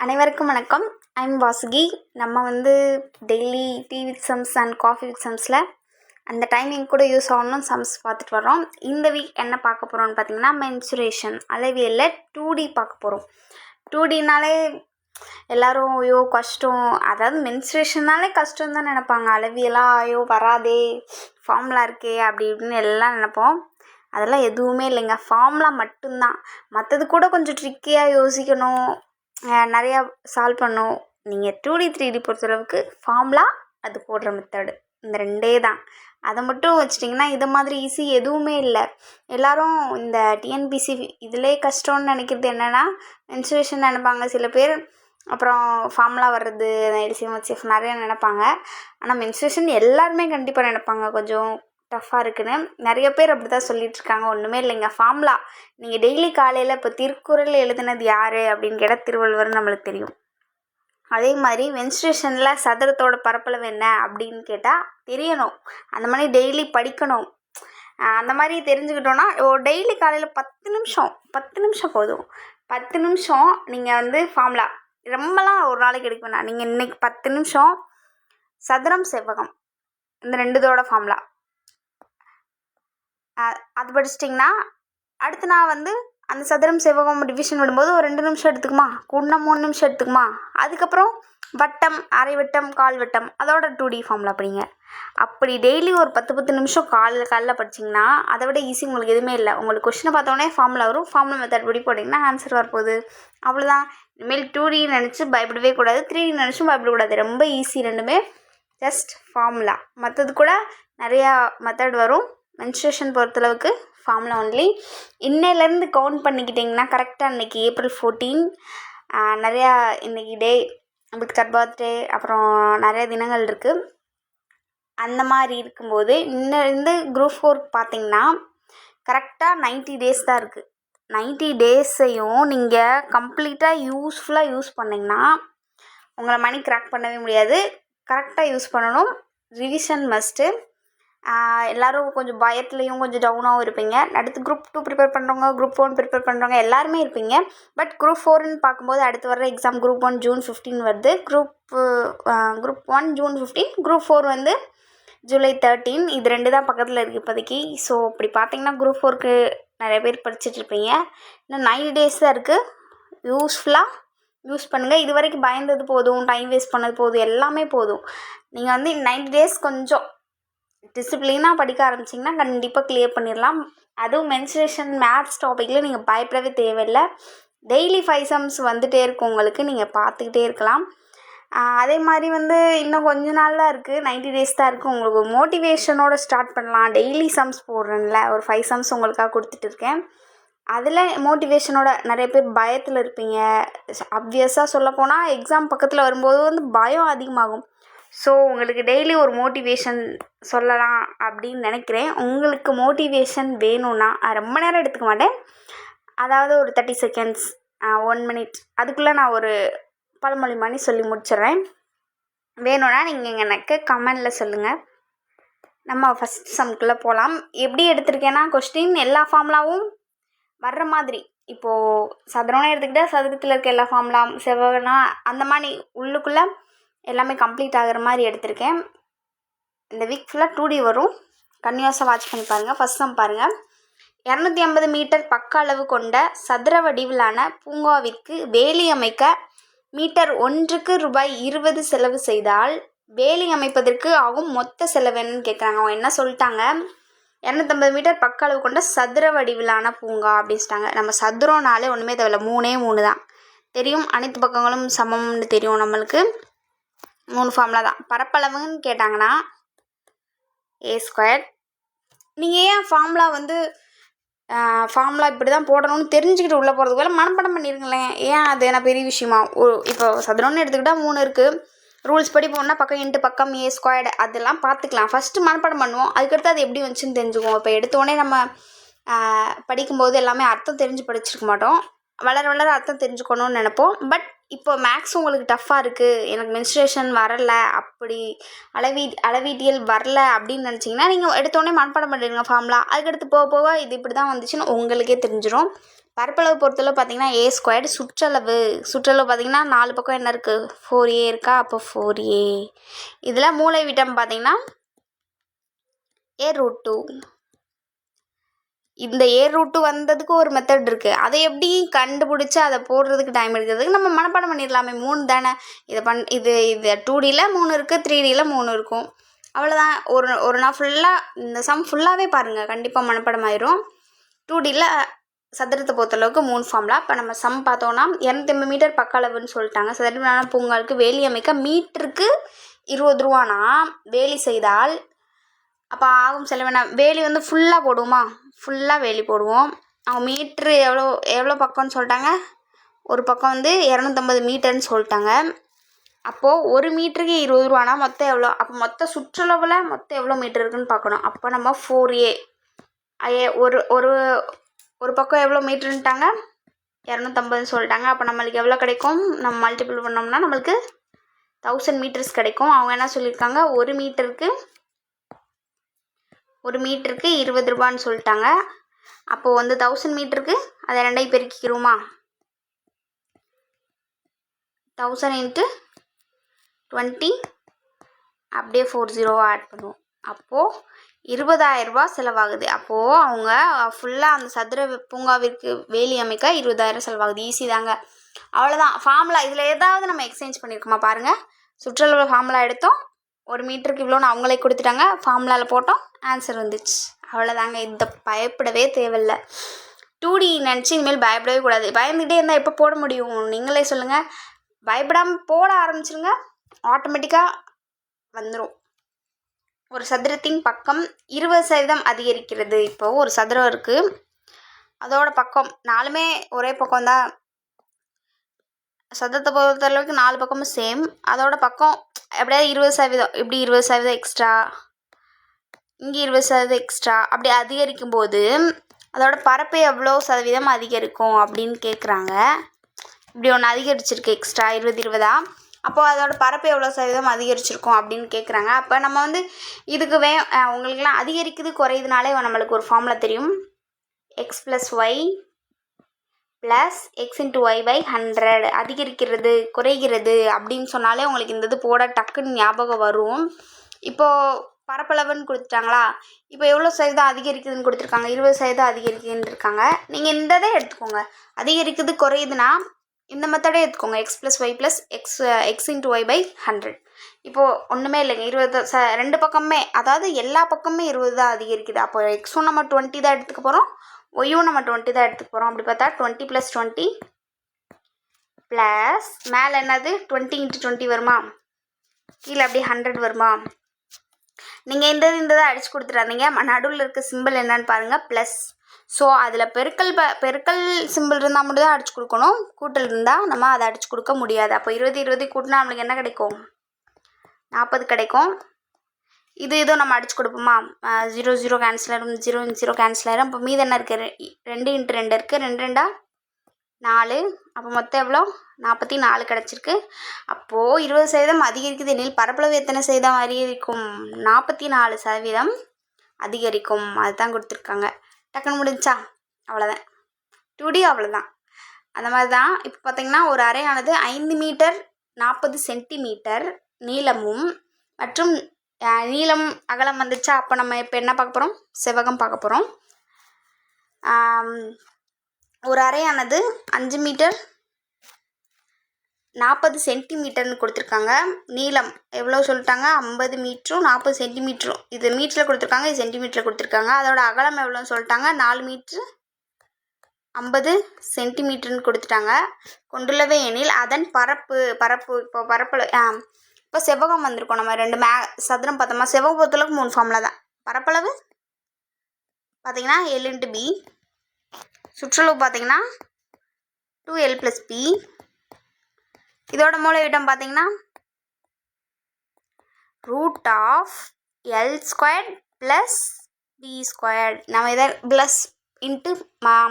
அனைவருக்கும் வணக்கம். ஐம் வாசுகி. நம்ம daily tea with Sams and coffee with சம்ஸில் அந்த டைமிங் கூட யூஸ் ஆகணும் சம்ஸ் பார்த்துட்டு வரோம். இந்த வீக் என்ன பார்க்க போகிறோம்னு பார்த்தீங்கன்னா மென்சுரேஷன் அளவியலில் 2D பார்க்க போகிறோம். 2Dனாலே எல்லோரும் ஐயோ கஷ்டம், அதாவது மென்சுரேஷன்னாலே கஷ்டம் தான் நினைப்பாங்க. அளவியலாக ஐயோ வராதே, ஃபார்முலா இருக்கே அப்படி இப்படின்னு எல்லாம் நினைப்போம். அதெல்லாம் எதுவுமே இல்லைங்க, ஃபார்முலா மட்டும்தான். மற்றது கூட கொஞ்சம் ட்ரிக்கியாக யோசிக்கணும், நிறையா சால்வ் பண்ணும். நீங்கள் 2D 3D பொறுத்தளவுக்கு ஃபார்முலா, அது போடுற மெத்தடு, இந்த ரெண்டே தான். அதை மட்டும் வச்சிட்டிங்கன்னா இது மாதிரி ஈஸி எதுவுமே இல்லை. எல்லோரும் இந்த டிஎன்பிசி இதிலே கஷ்டம்னு நினைக்கிறது என்னென்னா மென்சுரேஷன் நினைப்பாங்க சில பேர், அப்புறம் ஃபார்முலா வர்றது எல்சிஎம் ஹெச்சிஎஃப் நிறையா நினைப்பாங்க. ஆனால் மென்சுரேஷன் எல்லாருமே கண்டிப்பாக நினைப்பாங்க கொஞ்சம் டஃப்பாக இருக்குன்னு. நிறைய பேர் அப்படி தான் சொல்லிகிட்ருக்காங்க. ஒன்றுமே இல்லைங்க, ஃபார்முலா. நீங்கள் டெய்லி காலையில் இப்போ திருக்குறள் எழுதுனது யார் அப்படின்னு கேட்டால் திருவள்ளுவர்னு நம்மளுக்கு தெரியும். அதே மாதிரி மென்சுரேஷனில் சதுரத்தோட பரப்பளவு என்ன அப்படின்னு கேட்டால் தெரியணும். அந்த மாதிரி டெய்லி படிக்கணும். அந்த மாதிரி தெரிஞ்சுக்கிட்டோன்னா டெய்லி காலையில் 10 நிமிஷம் போதும். 10 நிமிஷம் நீங்கள் ஃபார்முலா ரொம்பலாம் ஒரு நாளைக்கு எடுக்க வேணாம். நீங்கள் இன்றைக்கி 10 நிமிஷம் சதுரம் செவ்வகம் இந்த ரெண்டுதோட ஃபார்முலா அது படிச்சிட்டிங்கன்னா அடுத்து நான் அந்த சதுரம் செவ்வகம் டிவிஷன் விடும்போது ஒரு 2 நிமிஷம் எடுத்துக்குமா, கூடனா 3 நிமிஷம் எடுத்துக்குமா. அதுக்கப்புறம் வட்டம், அரை வட்டம், கால் வட்டம், அதோட 2D ஃபார்முலா படிங்க. அப்படி டெய்லி ஒரு 10 நிமிஷம் காலைல படிச்சிங்கன்னா அதை விட ஈஸி உங்களுக்கு எதுவுமே இல்லை. உங்களுக்கு கொஸ்டினை பார்த்தோன்னே ஃபார்முலா வரும், ஃபார்முலா மெத்தட் படி போட்டிங்கன்னா ஆன்சர் வரப்போகுது. அவ்வளோதான். இனிமேல் 2D நினச்சி பயப்படவே கூடாது, 3D நினச்சும் பயப்படக்கூடாது. ரொம்ப ஈஸி ரெண்டுமே, ஜஸ்ட் ஃபார்முலா. மற்றது கூட நிறையா மெத்தட் வரும். மென்சுரேஷன் பொறுத்தளவுக்கு ஃபார்முலா ஒன்லி. இன்னையிலேருந்து கவுண்ட் பண்ணிக்கிட்டிங்கன்னா கரெக்டாக இன்றைக்கி April 14. நிறையா இன்றைக்கி டே, அம்பேத்கர் பர்த்டே, அப்புறம் நிறைய தினங்கள் இருக்குது. அந்த மாதிரி இருக்கும்போது இன்னிலேருந்து குரூப் 4 பார்த்திங்கன்னா கரெக்டாக 90 டேஸ் தான் இருக்குது. 90 டேஸையும் நீங்கள் கம்ப்ளீட்டாக யூஸ்ஃபுல்லாக யூஸ் பண்ணிங்கன்னா உங்களை மணி கிராக் பண்ணவே முடியாது. கரெக்டாக யூஸ் பண்ணணும். Revision must. எல்லோரும் கொஞ்சம் பயத்துலேயும் கொஞ்சம் டவுனாகவும் இருப்பீங்க. அடுத்து குரூப் 2 ப்ரிப்பேர் பண்ணுறவங்க, குரூப் 1 ப்ரிப்பேர் பண்ணுறவங்க எல்லாருமே இருப்பீங்க. பட் குரூப் 4ன்னு பார்க்கும்போது அடுத்து வர எக்ஸாம் குரூப் 1 June 15 வருது. Group 1 June 15, group 4 July 13. இது 2 தான் பக்கத்தில் இருக்குது இப்போதைக்கு. ஸோ இப்படி பார்த்தீங்கன்னா குரூப் 4க்கு நிறைய பேர் படிச்சுட்ருப்பீங்க. இன்னும் 90 டேஸ் தான் இருக்குது. யூஸ்ஃபுல்லாக யூஸ் பண்ணுங்கள். இது வரைக்கும் பயந்தது போதும், டைம் வேஸ்ட் பண்ணது போதும், எல்லாமே போதும். நீங்கள் 90 டேஸ் கொஞ்சம் டிசிப்ளினாக படிக்க ஆரம்பிச்சிங்கன்னா கண்டிப்பாக கிளியர் பண்ணிடலாம். அதுவும் மென்சுரேஷன் மேத்ஸ் டாப்பிக்கில் நீங்கள் பயப்படவே தேவையில்லை. டெய்லி 5 சம்ஸ் வந்துகிட்டே இருக்கும் உங்களுக்கு, நீங்கள் பார்த்துக்கிட்டே இருக்கலாம். அதே மாதிரி இன்னும் கொஞ்ச நாள் தான் இருக்குது, 90 டேஸ் தான் இருக்குது. உங்களுக்கு மோட்டிவேஷனோடு ஸ்டார்ட் பண்ணலாம். டெய்லி சம்ஸ் போடுறேன்ல, ஒரு 5 சம்ஸ் உங்களுக்காக கொடுத்துட்டு இருக்கேன். அதில் மோட்டிவேஷனோட நிறைய பேர் பயத்தில் இருப்பீங்க. ஆப்வியஸாக சொல்லப்போனால் எக்ஸாம் பக்கத்தில் வரும்போது பயம் அதிகமாகும். ஸோ உங்களுக்கு டெய்லி ஒரு மோட்டிவேஷன் சொல்லலாம் அப்படின்னு நினைக்கிறேன். உங்களுக்கு மோட்டிவேஷன் வேணும்னா ரொம்ப நேரம் எடுத்துக்க மாட்டேன், அதாவது ஒரு 30 செகண்ட்ஸ், 1 மினிட், அதுக்குள்ளே நான் ஒரு பழமொழி மாதிரி சொல்லி முடிச்சிடுறேன். வேணும்னா நீங்கள் எனக்கு கமெண்டில் சொல்லுங்கள். நம்ம ஃபஸ்ட் சம்குள்ளே போகலாம். எப்படி எடுத்திருக்கேன்னா கொஸ்டின் எல்லா ஃபார்முலாவும் வர்ற மாதிரி, இப்போது சதுரம்னு எடுத்துக்கிட்டால் சதுரத்தில் இருக்க எல்லா ஃபார்முலா, செவ்வகம்னா அந்த மாதிரி உள்ளுக்குள்ளே எல்லாமே கம்ப்ளீட் ஆகிற மாதிரி எடுத்திருக்கேன். இந்த வீக் ஃபுல்லாக 2D வரும், கன்டினியூஸாக வாட்ச் பண்ணி பாருங்கள். ஃபஸ்ட் சம் பாருங்கள். 250 மீட்டர் பக்க அளவு கொண்ட சதுர வடிவிலான பூங்காவிற்கு வேலி அமைக்க மீட்டர் ஒன்றுக்கு ரூபாய் 20 செலவு செய்தால் வேலி அமைப்பதற்கு ஆகும் மொத்த செலவு என்னன்னு கேட்குறாங்க. அவங்க என்ன சொல்லிட்டாங்க, 250 மீட்டர் பக்க அளவு கொண்ட சதுர வடிவிலான பூங்கா அப்படின்ட்டாங்க. நம்ம சதுரம்னாலே ஒன்றுமே தேவையில்ல, 3 தான் தெரியும். அனைத்து பக்கங்களும் சமம்னு தெரியும் நம்மளுக்கு. 3 ஃபார்முலா தான். பரப்பளவுன்னு கேட்டாங்கன்னா A². நீங்கள் ஏன் ஃபார்முலா இப்படி தான் போடணும்னு தெரிஞ்சுக்கிட்டு உள்ளே போகிறதுக்கு வேலை மனப்பாடம் பண்ணிருங்களேன். ஏன் அது என்ன பெரிய விஷயமா? இப்போ சதுரம்னு எடுத்துக்கிட்டால் 3 இருக்குது. ரூல்ஸ் படி போனால் பக்கம் இன்ட்டு பக்கம் A², அதெல்லாம் பார்த்துக்கலாம். ஃபஸ்ட்டு மனப்பாடம் பண்ணுவோம், அதுக்கடுத்து அது எப்படி வந்துச்சுன்னு தெரிஞ்சுக்குவோம். இப்போ எடுத்தோடனே நம்ம படிக்கும்போது எல்லாமே அர்த்தம் தெரிஞ்சு படிச்சிருக்க மாட்டோம். வளர வளர அர்த்தம் தெரிஞ்சுக்கணும்னு நினைப்போம். பட் இப்போ மேக்ஸ் உங்களுக்கு டஃப்பாக இருக்குது, எனக்கு மென்சுரேஷன் வரலை, அப்படி அளவீட்டியல் வரல அப்படின்னு நினச்சிங்கன்னா நீங்கள் எடுத்தோடனே மனப்பாடம் பண்ணிடுங்க ஃபார்முலா. அதுக்கடுத்து போக போக இது இப்படி தான் வந்துச்சுன்னு உங்களுக்கே தெரிஞ்சிடும். பரப்பளவு பொறுத்தளவு பார்த்தீங்கன்னா ஏ ஸ்கொயர்டு. சுற்றளவு பார்த்தீங்கன்னா 4 பக்கம் என்ன இருக்குது, 4a இருக்கா, அப்போ 4a. இதில் மூலை விட்டம் பார்த்தீங்கன்னா a√2. இந்த a√2 வந்ததுக்கு ஒரு மெத்தட் இருக்குது. அதை எப்படி கண்டுபிடிச்சி அதை போடுறதுக்கு டைம் எடுக்கிறதுக்கு நம்ம மனப்பாடம் பண்ணிடலாமே. 3 தானே. இது 2Dயில் 3 இருக்குது, 3Dயில் 3 இருக்கும். அவ்வளோதான். ஒரு நாள் ஃபுல்லாக இந்த சம் ஃபுல்லாகவே பாருங்கள், கண்டிப்பாக மனப்பாடம் ஆயிரும். 2Dயில் சதுரத்தை பொறுத்தளவுக்கு 3 ஃபார்முலா. இப்போ நம்ம சம் பார்த்தோன்னா 250 மீட்டர் பக்க அளவுன்னு சொல்லிட்டாங்க. சதுரமான பூங்காவுக்கு வேலி அமைக்க மீட்டருக்கு 20 ரூபானா வேலி செய்தால் அப்போ ஆகும் செலவின. வேலி வந்து ஃபுல்லாக போடுவோமா, ஃபுல்லாக வேலி போடுவோம். அவங்க மீட்ரு எவ்வளோ பக்கம்னு சொல்லிட்டாங்க, ஒரு பக்கம் வந்து 250 மீட்டர்னு சொல்லிட்டாங்க. அப்போது ஒரு மீட்டருக்கு 20 ரூபானா மொத்தம் எவ்வளோ, அப்போ மொத்த சுற்றளவில் மொத்தம் எவ்வளோ மீட்டர் இருக்குன்னு பார்க்கணும். அப்போ நம்ம 4a ஒரு பக்கம் எவ்வளோ மீட்டருன்ட்டாங்க, 250 சொல்லிட்டாங்க. அப்போ நம்மளுக்கு எவ்வளோ கிடைக்கும், நம்ம மல்டிபிள் பண்ணோம்னா நம்மளுக்கு 1000 மீட்டர்ஸ் கிடைக்கும். அவங்க என்ன சொல்லியிருக்காங்க, ஒரு மீட்டருக்கு 20 ரூபான்னு சொல்லிட்டாங்க. அப்போது வந்து 1000 மீட்டருக்கு அதை 2 பெருக்கிக்கிறோமா, 1000 × 20 அப்படியே 40 ஆட் பண்ணுவோம். அப்போது 20,000 ரூபா செலவாகுது. அப்போது அவங்க ஃபுல்லாக அந்த சதுர பூங்காவிற்கு வேலி அமைக்க 20,000 செலவாகுது. ஈஸி தாங்க. அவ்வளோதான் ஃபார்முலா. இதில் ஏதாவது நம்ம எக்ஸ்சேஞ்ச் பண்ணியிருக்கோமா பாருங்கள். சுற்றளவு ஃபார்முலா எடுத்தோம், ஒரு மீட்டருக்கு இவ்வளோன்னு அவங்களே கொடுத்துட்டாங்க, ஃபார்முலாவில் போட்டோம், ஆன்சர் வந்துச்சு. அவ்வளோதாங்க. இந்த பயப்படவே தேவையில்லை. 2D நினச்சி இனிமேல் பயப்படவே கூடாது. பயந்துகிட்டே இருந்தால் எப்போ போட முடியும், நீங்களே சொல்லுங்கள். பயப்படாமல் போட ஆரம்பிச்சிருங்க, ஆட்டோமேட்டிக்காக வந்துடும். ஒரு சதுரத்தின் பக்கம் 20% அதிகரிக்கிறது. இப்போது ஒரு சதுரம் இருக்குது, அதோட பக்கம் 4மே ஒரே பக்கம் தான். சதுரத்தை பொறுத்தளவுக்கு 4 பக்கமும் சேம். அதோட பக்கம் எப்படியாவது 20%, இப்படி 20% எக்ஸ்ட்ரா, இங்கே 20% எக்ஸ்ட்ரா, அப்படி அதிகரிக்கும் போது அதோட பரப்பு எவ்வளோ சதவீதம் அதிகரிக்கும் அப்படின்னு கேட்குறாங்க. இப்படி ஒன்று அதிகரிச்சிருக்கு எக்ஸ்ட்ரா 20 அப்போது அதோட பரப்பு எவ்வளோ சதவீதம் அதிகரிச்சிருக்கும் அப்படின்னு கேட்குறாங்க. அப்போ நம்ம வந்து இதுக்கு உங்களுக்குலாம் அதிகரிக்குது குறையுதுனாலே நம்மளுக்கு ஒரு ஃபார்முலா தெரியும். x + y + x × y/100. அதிகரிக்கிறது குறைகிறது அப்படின்னு சொன்னாலே உங்களுக்கு இந்த இது போட டக்குன்னு ஞாபகம் வரும். இப்போது பரப்பளவுன்னு கொடுத்துட்டாங்களா, இப்போ எவ்வளோ சதவீதம் அதிகரிக்குதுன்னு கொடுத்துருக்காங்க, 20% அதிகரிக்குதுன்னு இருக்காங்க. நீங்கள் இந்த இதை எடுத்துக்கோங்க, அதிகரிக்குது குறையுதுன்னா இந்த மெத்தடே எடுத்துக்கோங்க, x + y + x × y/100. இப்போது ஒன்றுமே இல்லைங்க, 20 ரெண்டு பக்கமே, அதாவது எல்லா பக்கமே 20 தான் அதிகரிக்குது. அப்போ எக்ஸும் நம்ம 20 தான் எடுத்துக்க போகிறோம், ஒய்யும் நம்ம 20 தான் எடுத்துக்க போகிறோம். அப்படி பார்த்தா 20 + 20 ப்ளஸ் மேலே என்னது 20 × 20 வருமா, கீழே அப்படியே 100 வருமா. நீங்கள் இந்த இதை அடித்து கொடுத்துடாதீங்க, நடுவில் இருக்க சிம்பிள் என்னன்னு பாருங்கள், ப்ளஸ். ஸோ அதில் பெருக்கல் சிம்பிள் இருந்தால் மட்டும் தான் அடித்து கொடுக்கணும், கூட்டல் இருந்தால் நம்ம அதை அடித்து கொடுக்க முடியாது. அப்போ 20 கூட்டினா நம்மளுக்கு என்ன கிடைக்கும், 40 கிடைக்கும். இதுவும் நம்ம அடித்து கொடுப்போமா, 0 0 கேன்சல் ஆகிடும், 0 0 கேன்சல் ஆகிடும். இப்போ மீது என்ன இருக்குது, 2 × 2 இருக்குது, 2 2 4. அப்போ மொத்தம் எவ்வளோ, 44 கிடச்சிருக்கு. அப்போது 20% அதிகரிக்குது எனில் பரப்பளவு எத்தனை சதவீதம் அதிகரிக்கும், 44% அதிகரிக்கும். அதுதான் கொடுத்துருக்காங்க. டக்குன்னு முடிஞ்சா, அவ்வளோதான். 2D அவ்வளோதான். அந்த மாதிரி தான். இப்போ பார்த்திங்கன்னா ஒரு அறையானது 5 மீட்டர் 40 சென்டிமீட்டர் நீளமும் மற்றும் நீளம் அகலம் வந்துச்சா. அப்போ நம்ம இப்போ என்ன பார்க்க போகிறோம், செவ்வகம் பார்க்க போகிறோம். ஒரு அறையானது 5 மீட்டர் 40 சென்டிமீட்டர்னு கொடுத்துருக்காங்க. நீளம் எவ்வளோ சொல்லிட்டாங்க, 50 மீட்டரும் 40 சென்டிமீட்டரும். இது மீட்டரில் கொடுத்துருக்காங்க, இது சென்டிமீட்டரில் கொடுத்துருக்காங்க. அதோட அகலம் எவ்வளோன்னு சொல்லிட்டாங்க, 4 மீட்ரு 50 சென்டிமீட்டர்னு கொடுத்துட்டாங்க. கொண்டுள்ளவை எனில் அதன் பரப்பு இப்போ இப்போ செவ்வகம் வந்திருக்கோம். நம்ம 2 சதுரம் பார்த்தோமா, செவ்வகம் பொறுத்தளவுக்கு 3 ஃபார்முலா தான். பரப்பளவு பார்த்திங்கன்னா L × B, சுற்றளவு பார்த்திங்கன்னா 2L + B. இதோட மூலைவிட்டம் பார்த்திங்கன்னா √L² + B². நம்ம இதை ப்ளஸ் இன்ட்டு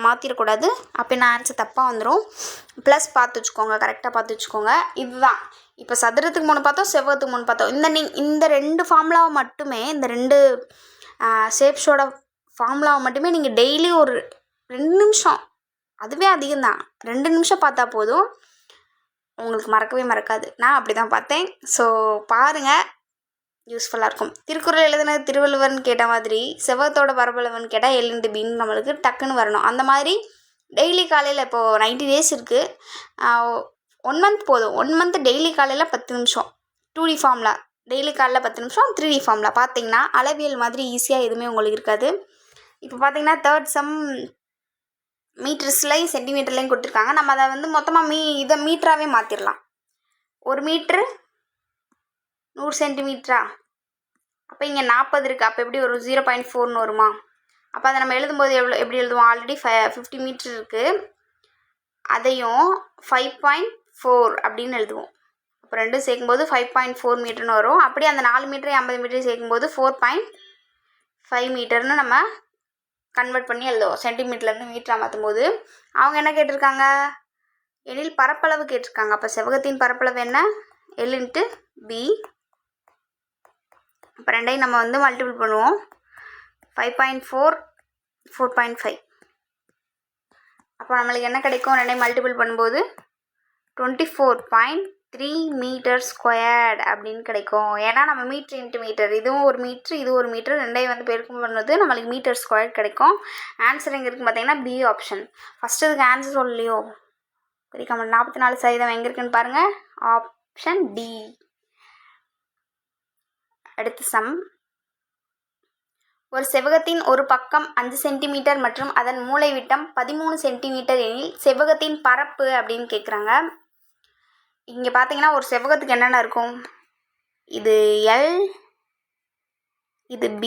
மாற்றிடக்கூடாது, அப்போ நான் ஆன்சர் தப்பாக வந்துடும். ப்ளஸ் பார்த்து வச்சுக்கோங்க, கரெக்டாக பார்த்து வச்சுக்கோங்க. இதுதான் இப்போ சதுரத்துக்கு 3 பார்த்தோம், செவ்வகத்துக்கு 3 பார்த்தோம். இந்த 2 ஃபார்முலாவை மட்டுமே, இந்த 2 ஷேப்ஸோட ஃபார்முலாவை மட்டுமே நீங்கள் டெய்லி ஒரு 2 நிமிஷம் அதுவே அதிகம்தான். 2 நிமிஷம் பார்த்தா போதும், உங்களுக்கு மறக்கவே மறக்காது. நான் அப்படி தான் பார்த்தேன். ஸோ பாருங்கள், யூஸ்ஃபுல்லாக இருக்கும். திருக்குறள் எழுதுனது திருவள்ளுவர்னு கேட்ட மாதிரி செவ்வகத்தோட பரப்பளவுன்னு கேட்டால் L/Bன்னு நம்மளுக்கு டக்குன்னு வரணும். அந்த மாதிரி டெய்லி காலையில் இப்போது 90 டேஸ் இருக்குது, 1 மந்த் போதும். 1 மந்த் டெய்லி காலையில் 10 நிமிஷம் 2D ஃபார்முலா, டெய்லி காலையில் 10 நிமிஷம் 3D ஃபார்முலா பார்த்தீங்கன்னா அளவியல் மாதிரி ஈஸியாக எதுவுமே உங்களுக்கு இருக்காது. இப்போ பார்த்தீங்கன்னா 3rd சம் மீட்டர்ஸ்லையும் சென்டிமீட்டர்லையும் கொடுத்துருக்காங்க. நம்ம அதை வந்து மொத்தமாக இதை மீட்டராகவே மாற்றிடலாம். 1 மீட்ரு 100 சென்டிமீட்டரா? அப்போ இங்கே 40 இருக்குது. அப்போ எப்படி ஒரு 0.4ன்னு வருமா? அப்போ அதை நம்ம எழுதும்போது எப்படி எழுதுவோம்? ஆல்ரெடி 50 மீட்டர் இருக்குது, அதையும் 5.4 அப்படின்னு எழுதுவோம். அப்போ ரெண்டும் சேர்க்கும்போது 5.4 மீட்டர்னு வரும். அப்படி அந்த 4 மீட்டரையும் 50 மீட்டரையும் சேர்க்கும்போது 4.5 மீட்டர்னு நம்ம கன்வெர்ட் பண்ணி எழுதுவோம். சென்டிமீட்டர்லேருந்து மீட்டராக மாற்றும் போது அவங்க என்ன கேட்டிருக்காங்க? எனில் பரப்பளவு கேட்டிருக்காங்க. அப்போ செவ்வகத்தின் பரப்பளவு என்ன? L/B. அப்போ ரெண்டையும் நம்ம வந்து மல்டிபிள் பண்ணுவோம். 5.4 4.5. அப்போ நம்மளுக்கு என்ன கிடைக்கும்? ரெண்டையும் மல்டிபிள் பண்ணும்போது 24.3 மீட்டர் ஸ்கொயர்டு அப்படின்னு கிடைக்கும். ஏன்னா நம்ம மீட்ரு இன்ட்டு மீட்டர், இதுவும் ஒரு மீட்ரு இது ஒரு மீட்ரு, ரெண்டையும் வந்து பெருக்கம் பண்ணுவது நம்மளுக்கு மீட்டர் ஸ்கொயர்டு கிடைக்கும். ஆன்சர் எங்கே இருக்குன்னு பார்த்தீங்கன்னா பி ஆப்ஷன். ஃபஸ்ட்டு இதுக்கு ஆன்சர் சொல்லலையோ? சரி, கமெண்ட் 44% எங்கே இருக்குன்னு பாருங்கள். Option D. அடுத்த சம். ஒரு செவ்வகத்தின் ஒரு பக்கம் 5 சென்டிமீட்டர் மற்றும் அதன் மூலைவிட்டம் 13 சென்டிமீட்டர் எனில் செவ்வகத்தின் பரப்பு அப்படின்னு கேட்குறாங்க. இங்கே பார்த்தீங்கன்னா ஒரு செவ்வகத்துக்கு என்னென்ன இருக்கும்? இது L, இது B,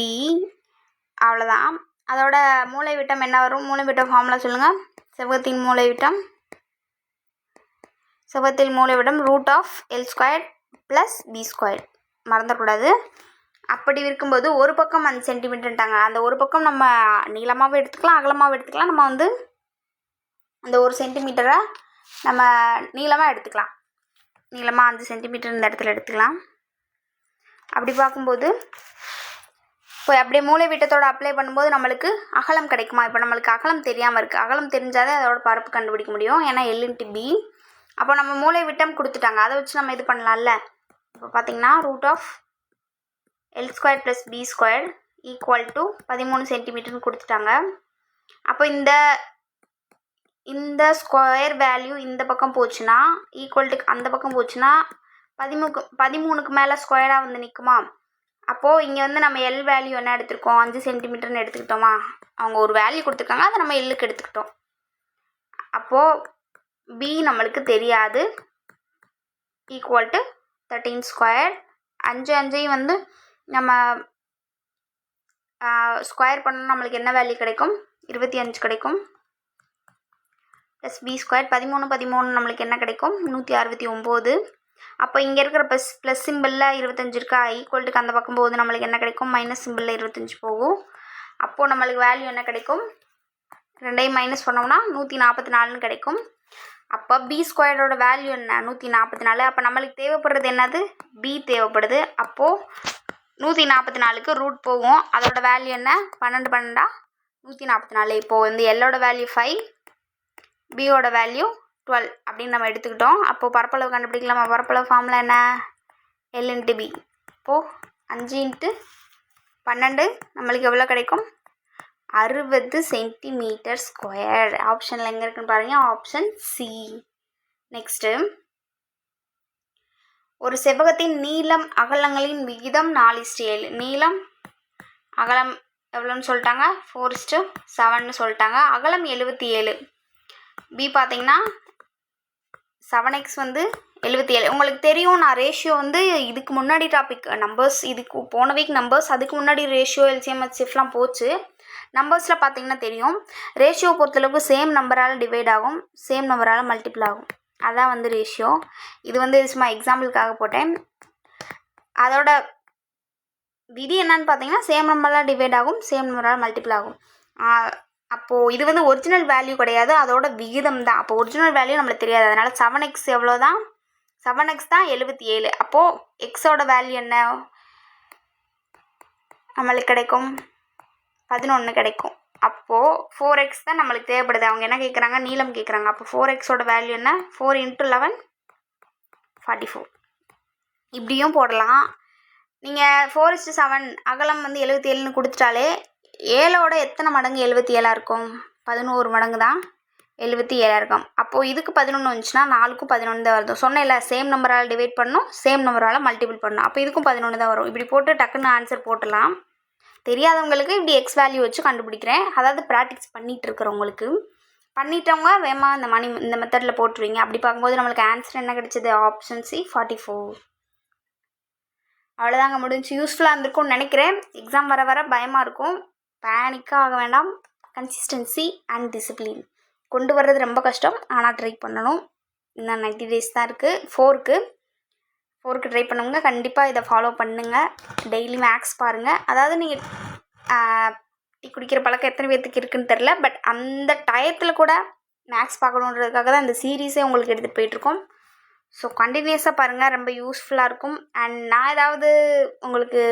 அவ்வளோதான். அதோட மூலைவிட்டம் என்ன வரும்? மூலைவிட்டம் ஃபார்முலா சொல்லுங்கள். செவ்வகத்தின் மூலைவிட்டம் √L² + B², மறந்துடக்கூடாது. அப்படி இருக்கும்போது ஒரு பக்கம் 5 சென்டிமீட்டர்ட்டாங்க. அந்த ஒரு பக்கம் நம்ம நீளமாகவும் எடுத்துக்கலாம், அகலமாகவும் எடுத்துக்கலாம். நம்ம வந்து அந்த 1 சென்டிமீட்டரை நம்ம நீளமாக எடுத்துக்கலாம். நீளமாக 5 சென்டிமீட்டர் இந்த இடத்துல எடுத்துக்கலாம். அப்படி பார்க்கும்போது இப்போ அப்படியே மூலைவிட்டத்தோடு அப்ளை பண்ணும்போது நம்மளுக்கு அகலம் கிடைக்குமா? இப்போ நம்மளுக்கு அகலம் தெரியாமல் இருக்குது. அகலம் தெரிஞ்சாலே அதோட பரப்பு கண்டுபிடிக்க முடியும். ஏன்னா L/B. அப்போ நம்ம மூலைவிட்டம் கொடுத்துட்டாங்க, அதை வச்சு நம்ம இது பண்ணலாம்ல. இப்போ பார்த்தீங்கன்னா √L² + B² = 13 சென்டிமீட்டர்னு கொடுத்துட்டாங்க. அப்போ இந்த ஸ்கொயர் வேல்யூ இந்த பக்கம் போச்சுன்னா ஈக்குவல்ட்டு அந்த பக்கம் போச்சுன்னா 13க்கு மேலே ஸ்கொயராக வந்து நிற்குமா? அப்போது இங்கே வந்து நம்ம L வேல்யூ என்ன எடுத்துருக்கோம்? 5 சென்டிமீட்டர்னு எடுத்துக்கிட்டோமா? அவங்க ஒரு வேல்யூ கொடுத்துருக்காங்க, அதை நம்ம Lக்கு எடுத்துக்கிட்டோம். அப்போது B நம்மளுக்கு தெரியாது, = 13². 5 வந்து நம்ம ஸ்கொயர் பண்ணோம்னா நம்மளுக்கு என்ன வேல்யூ கிடைக்கும்? 25 கிடைக்கும். ப்ளஸ் B², 13 நம்மளுக்கு என்ன கிடைக்கும்? 169. அப்போ இங்கே இருக்கிற ப்ளஸ் சிம்பிளில் 25 இருக்கா? ஈக்குவல்ட்டுக்கு அந்த பக்கம் போகுது, நம்மளுக்கு என்ன கிடைக்கும்? மைனஸ் சிம்பிளில் 25 போகும். அப்போது நம்மளுக்கு வேல்யூ என்ன கிடைக்கும்? ரெண்டையும் மைனஸ் பண்ணோம்னா 144ன்னு கிடைக்கும். அப்போ B² வேல்யூ என்ன? 144. அப்போ நம்மளுக்கு தேவைப்படுறது என்னது? B தேவைப்படுது. அப்போது 144க்கு ரூட் போகும். அதோட வேல்யூ என்ன? 12 12 144. இப்போது வந்து Lோட வேல்யூ 5, Bயோட வேல்யூ 12 அப்படின்னு நம்ம எடுத்துக்கிட்டோம். அப்போது பரப்பளவு கண்டுபிடிக்கலாமா? பரப்பளவு ஃபார்முலா என்ன? L/B. இப்போது 5 × 12 நம்மளுக்கு எவ்வளோ கிடைக்கும்? 60 சென்டிமீட்டர் ஸ்கொயர். ஆப்ஷனில் எங்கே இருக்குன்னு பாருங்கள். Option C. நெக்ஸ்ட்டு, ஒரு செவ்வகத்தின் நீளம் அகலங்களின் விகிதம் 4:7. நீளம் அகலம் எவ்வளோன்னு சொல்லிட்டாங்க? 4:7ன்னு சொல்லிட்டாங்க. அகலம் 77. பி பார்த்தீங்கன்னா 7x வந்து 77. உங்களுக்கு தெரியும், நான் ரேஷியோ வந்து இதுக்கு முன்னாடி டாபிக் நம்பர்ஸ், இதுக்கு போன வீக் நம்பர்ஸ், அதுக்கு முன்னாடி ரேஷியோ LCM HCFலாம் போச்சு. நம்பர்ஸில் பார்த்தீங்கன்னா தெரியும், ரேஷியோ பொறுத்தளவுக்கு சேம் நம்பரால் டிவைட் ஆகும், சேம் நம்பரால் மல்டிபிள் ஆகும். அதான் வந்து ரேஷியோ. இது வந்து சும்மா எக்ஸாம்பிளுக்காக போட்டேன். அதோட விதி என்னன்னு பார்த்தீங்கன்னா சேம் நம்பரால் டிவைட் ஆகும், சேம் நம்பரால் மல்டிபிள் ஆகும். அப்போது இது வந்து ஒரிஜினல் வேல்யூ கிடையாது, அதோட விகிதம் தான். அப்போ ஒரிஜினல் வேல்யூ நம்மளுக்கு தெரியாது. அதனால் 7x எவ்வளோ தான்? 7x தான் 77. அப்போது எக்ஸோட வேல்யூ என்ன நம்மளுக்கு கிடைக்கும்? 11 கிடைக்கும். அப்போது 4x தான் நம்மளுக்கு தேவைப்படுது. அவங்க என்ன கேட்குறாங்க, நீளம் கேட்குறாங்க. அப்போ 4xோட வேல்யூ என்ன, 4 × 11 44. இப்படியும் போடலாம். நீங்கள் 4:7 அகலம் வந்து 77ன்னு கொடுத்துட்டாலே 7ஓட எத்தனை மடங்கு 77 இருக்கும், 11 மடங்கு தான் 77 இருக்கும். அப்போது இதுக்கு 11 வந்துச்சுன்னா 4க்கும் 11 தான் வருது. சொன்னேன்ல, சேம் நம்பரால் டிவைட் பண்ணணும், சேம் நம்பரால் மல்டிபிள் பண்ணணும். அப்போ இதுக்கும் 11 தான் வரும். இப்படி போட்டு டக்குன்னு ஆன்சர் போட்டுடலாம். தெரியாதவங்களுக்கு இப்படி எக்ஸ் வேல்யூ வச்சு கண்டுபிடிக்கிறேன். அதாவது ப்ராக்டிஸ் பண்ணிகிட்டு இருக்கிறவங்களுக்கு. பண்ணிட்டவங்க வேகமாக இந்த மெத்தடில் போட்டுருவீங்க. அப்படி பார்க்கும்போது நம்மளுக்கு ஆன்சர் என்ன கிடைச்சது, ஆப்ஷன் சி 44. அவ்வளோதாங்க, முடிஞ்சு. யூஸ்ஃபுல்லாக இருந்திருக்கும்னு நினைக்கிறேன். எக்ஸாம் வர வர பயமாக இருக்கும், பேனிக்காக ஆக வேண்டாம். கன்சிஸ்டன்சி அண்ட் டிசிப்ளின் கொண்டு வர்றது ரொம்ப கஷ்டம், ஆனால் ட்ரை பண்ணணும். இன்னும் 90 days தான் இருக்குது. 4க்கு ட்ரை பண்ணுங்க. கண்டிப்பாக இதை ஃபாலோ பண்ணுங்கள். டெய்லி மேக்ஸ் பாருங்கள். அதாவது நீங்கள் டீ குடிக்கிற பழக்கம் எத்தனை பேர்த்துக்கு இருக்குதுன்னு தெரில, பட் அந்த டயத்தில் கூட மேக்ஸ் பார்க்கணுன்றதுக்காக தான் இந்த சீரீஸே உங்களுக்கு எடுத்துகிட்டு போயிட்டுருக்கோம். ஸோ கண்டினியூஸாக பாருங்கள், ரொம்ப யூஸ்ஃபுல்லாக இருக்கும். அண்ட் நான் ஏதாவது உங்களுக்கு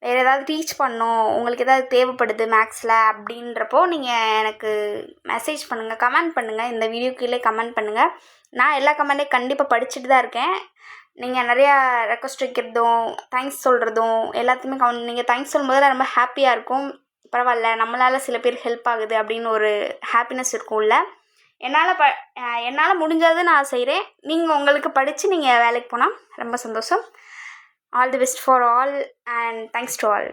வேறு ஏதாவது டீச் பண்ணணும், உங்களுக்கு ஏதாவது தேவைப்படுது மேக்ஸில் அப்படின்றப்போ நீங்கள் எனக்கு மெசேஜ் பண்ணுங்கள், கமெண்ட் பண்ணுங்கள். இந்த வீடியோ கீழே கமெண்ட் பண்ணுங்கள். நான் எல்லா கமெண்ட்டையும் கண்டிப்பாக படிச்சுட்டு தான் இருக்கேன். நீங்கள் நிறையா ரெக்வஸ்ட் வைக்கிறதும் தேங்க்ஸ் சொல்கிறதும் எல்லாத்தையுமே நீங்கள் தேங்க்ஸ் சொல்லும்போது ரொம்ப ஹாப்பியாக இருக்கும். பரவாயில்ல, நம்மளால் சில பேர் ஹெல்ப் ஆகுது அப்படின்னு ஒரு ஹாப்பினஸ் இருக்கும்ல. என்னால் முடிஞ்சது நான் செய்கிறேன். நீங்கள் உங்களுக்கு படித்து நீங்கள் வேலைக்கு போனால் ரொம்ப சந்தோஷம். All the best for all and thanks to all.